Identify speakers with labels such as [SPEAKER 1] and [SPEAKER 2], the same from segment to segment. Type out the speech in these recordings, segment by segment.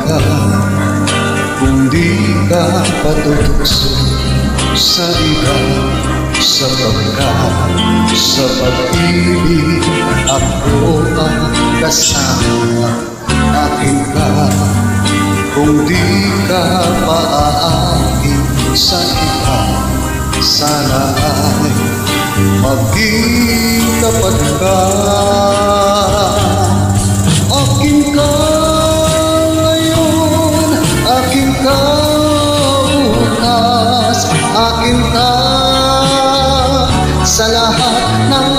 [SPEAKER 1] ka, kung di ka patutokso sa iba, sapagkat sa pag-ibig ako ang kasama. Akin ka, kung di ka paaakin sa iba, sana ay maging tapat ka. Akin ka ngayon, akin ka bukas, akin ka sa lahat ng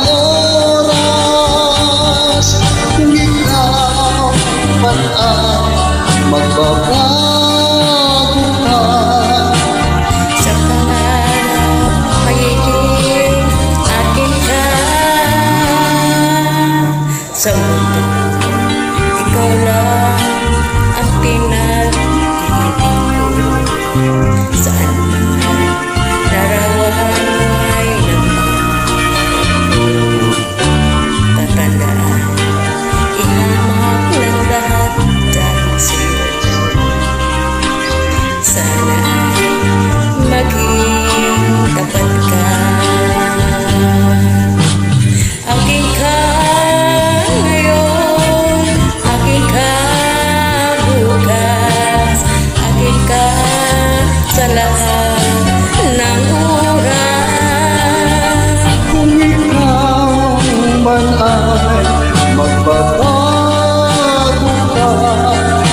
[SPEAKER 1] oras. Kung ikaw man ay magbabago ka,
[SPEAKER 2] sa pangarap magiging akin ka. Sa mundo, ikaw lang ang pinag-ibig ko. Saan man larawan ay nagbago, tatandaan, ihamak ng lahat dahil sa'yo. Sana ay maging tapat ka. Akin ka ngayon, akin ka bukas, akin ka sa lahat ng oras.
[SPEAKER 1] kung ikaw man ay magbabago ka,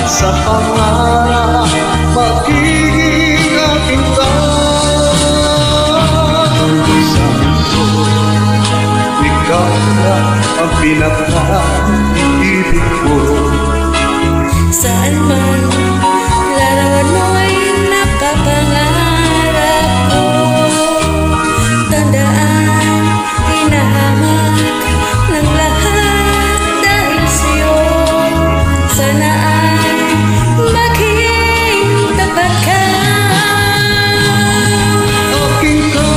[SPEAKER 1] sa pangarap magiging akin ka. Sa mundo, ikaw na ang pinaka-ibig ko.
[SPEAKER 2] Saan man larawan mo'y napapangarap ko. Tandaan, hinahamak ng lahat dahil sa'yo. Sana ay maging tapat ka.
[SPEAKER 1] Akin ka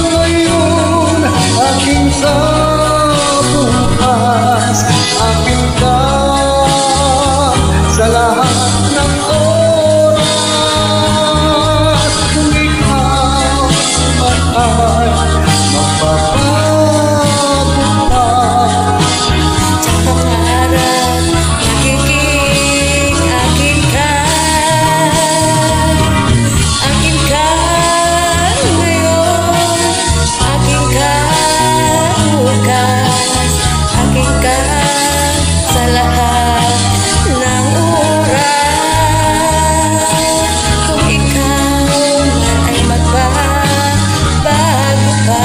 [SPEAKER 1] ngayon, akin ka bukas, akin ka sa lahat ng oras. Kung ikaw man ay magbabago ka,
[SPEAKER 2] Sa pangarap, magiging akin ka. Akin ka ngayon, akin ka bukas, akin ka sa lahat ng oras. Kung ikaw man ay magbabago pa,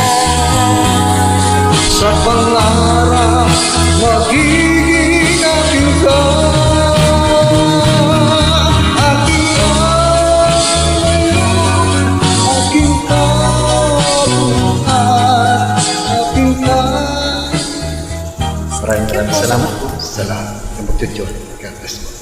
[SPEAKER 1] sa pangarap magiging akin ka. Akin ka ngayon, akin ka bukas, akin ka. Maraming salamat po sa lahat ng magtutyon. God bless po.